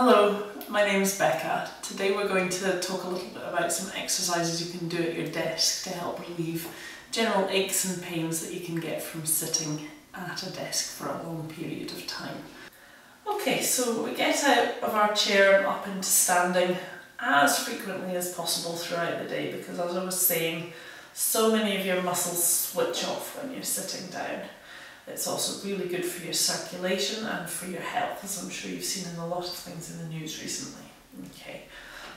Hello, my name is Becca. Today we're going to talk a little bit about some exercises you can do at your desk to help relieve general aches and pains that you can get from sitting at a desk for a long period of time. Okay, so we get out of our chair and up into standing as frequently as possible throughout the day because, as I was saying, so many of your muscles switch off when you're sitting down. It's also really good for your circulation and for your health, as I'm sure you've seen in a lot of things in the news recently. Okay,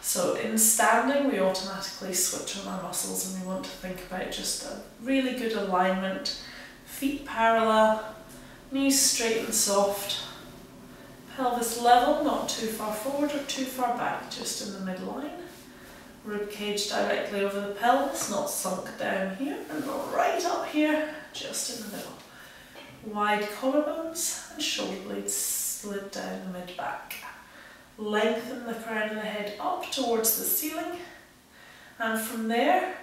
so in standing we automatically switch on our muscles and we want to think about just a really good alignment, feet parallel, knees straight and soft, pelvis level, not too far forward or too far back, just in the midline. Rib cage directly over the pelvis, not sunk down here, and right up here, just in the middle. Wide collarbones and shoulder blades slid down the mid-back. Lengthen the crown of the head up towards the ceiling, and from there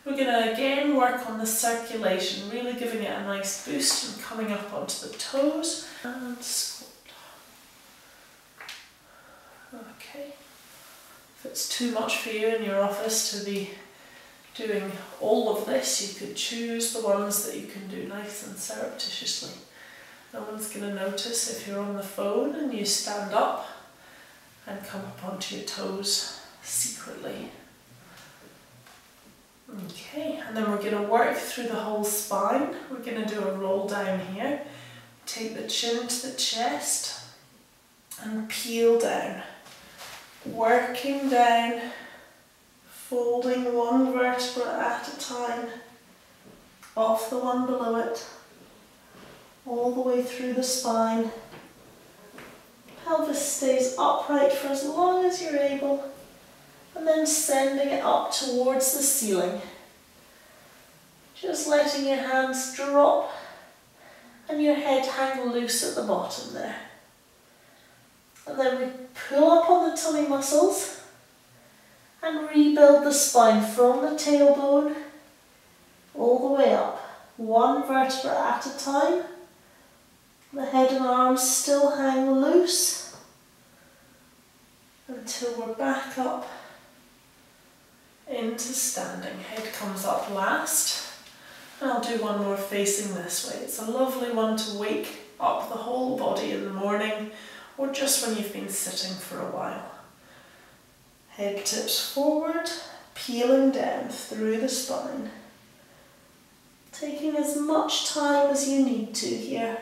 we're going to again work on the circulation, really giving it a nice boost and coming up onto the toes and squat. Okay, if it's too much for you in your office to be doing all of this, you could choose the ones that you can do nice and surreptitiously. No one's going to notice if you're on the phone and you stand up and come up onto your toes secretly. Okay, and then we're going to work through the whole spine. We're going to do a roll down here. Take the chin to the chest and peel down. Working down, folding one vertebra at a time, off the one below it, all the way through the spine. Pelvis stays upright for as long as you're able, and then sending it up towards the ceiling. Just letting your hands drop and your head hang loose at the bottom there. And then we pull up on the tummy muscles and rebuild the spine from the tailbone all the way up, one vertebra at a time. The head and arms still hang loose until we're back up into standing. Head comes up last, and I'll do one more facing this way. It's a lovely one to wake up the whole body in the morning or just when you've been sitting for a while. Head tips forward, peeling down through the spine. Taking as much time as you need to here.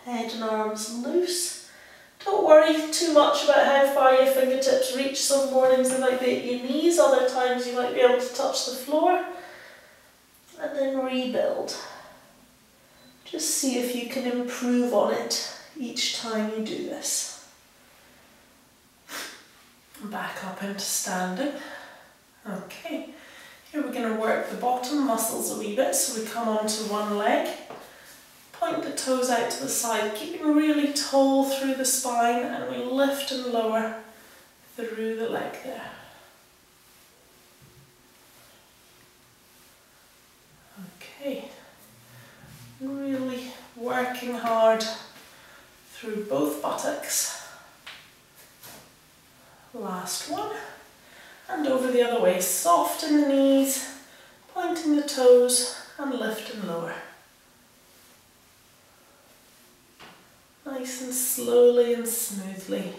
Head and arms loose. Don't worry too much about how far your fingertips reach. Some mornings they might be at your knees, other times you might be able to touch the floor. And then rebuild. Just see if you can improve on it each time you do this. Back up into standing. Okay, here we're going to work the bottom muscles a wee bit, so we come onto one leg, point the toes out to the side, keeping really tall through the spine, and we lift and lower through the leg there. Okay, really working hard through both buttocks. Last one, and over the other way, soft in the knees, pointing the toes and lift and lower. Nice and slowly and smoothly.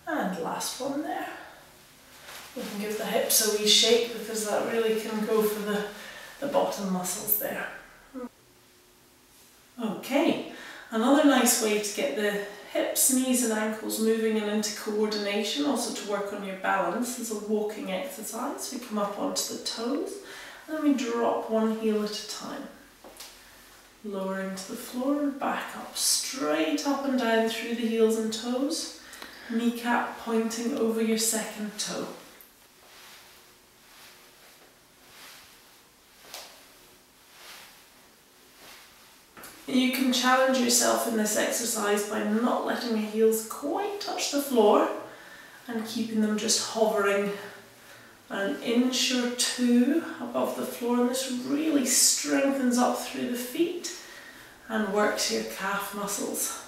And last one there. We can give the hips a wee shake because that really can go for the bottom muscles there. Okay, another nice way to get the hips, knees and ankles moving and into coordination, also to work on your balance, is a walking exercise. We come up onto the toes and then we drop one heel at a time. Lowering to the floor and back up, straight up and down through the heels and toes. Kneecap pointing over your second toe. You can challenge yourself in this exercise by not letting your heels quite touch the floor and keeping them just hovering an inch or two above the floor, and this really strengthens up through the feet and works your calf muscles.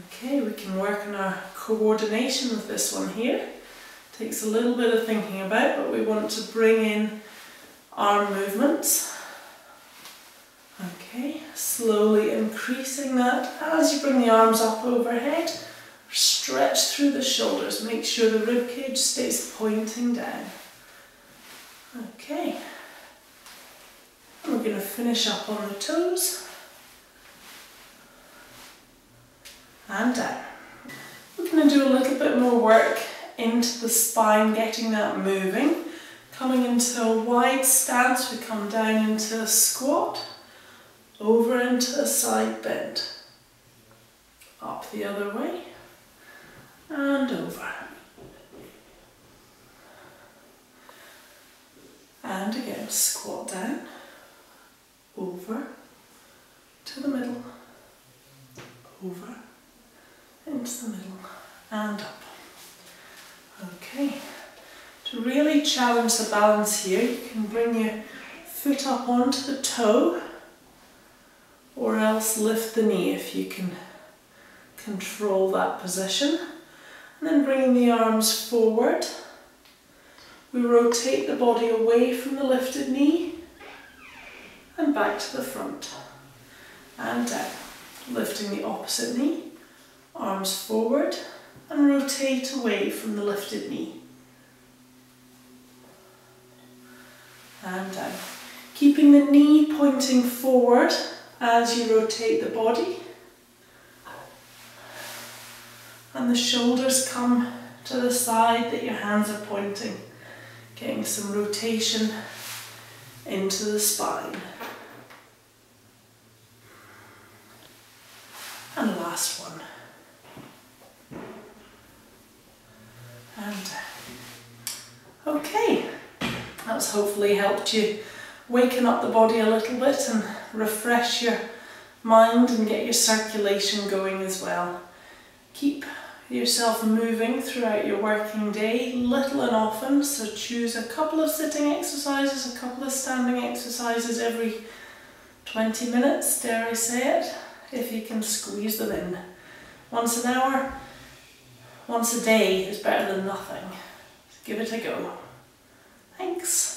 Okay, we can work on our coordination with this one here. Takes a little bit of thinking about, but we want to bring in arm movements. Okay, slowly increasing that as you bring the arms up overhead. Stretch through the shoulders, make sure the rib cage stays pointing down. Okay, and we're going to finish up on the toes and down. We're going to do a little bit more work into the spine, getting that moving. Coming into a wide stance, we come down into a squat, over into a side bend, up the other way, and over. And again, squat down, over, to the middle, over, into the middle, and up. Okay, to really challenge the balance here, you can bring your foot up onto the toe, or else lift the knee if you can control that position. And then bringing the arms forward, we rotate the body away from the lifted knee and back to the front and down. Lifting the opposite knee, arms forward and rotate away from the lifted knee and down. Keeping the knee pointing forward as you rotate the body, and the shoulders come to the side that your hands are pointing, getting some rotation into the spine. And last one. And okay, that's hopefully helped you waken up the body a little bit and refresh your mind and get your circulation going as well. Keep yourself moving throughout your working day, little and often, so choose a couple of sitting exercises, a couple of standing exercises every 20 minutes, dare I say it, if you can squeeze them in. Once an hour, once a day is better than nothing. Give it a go. Thanks.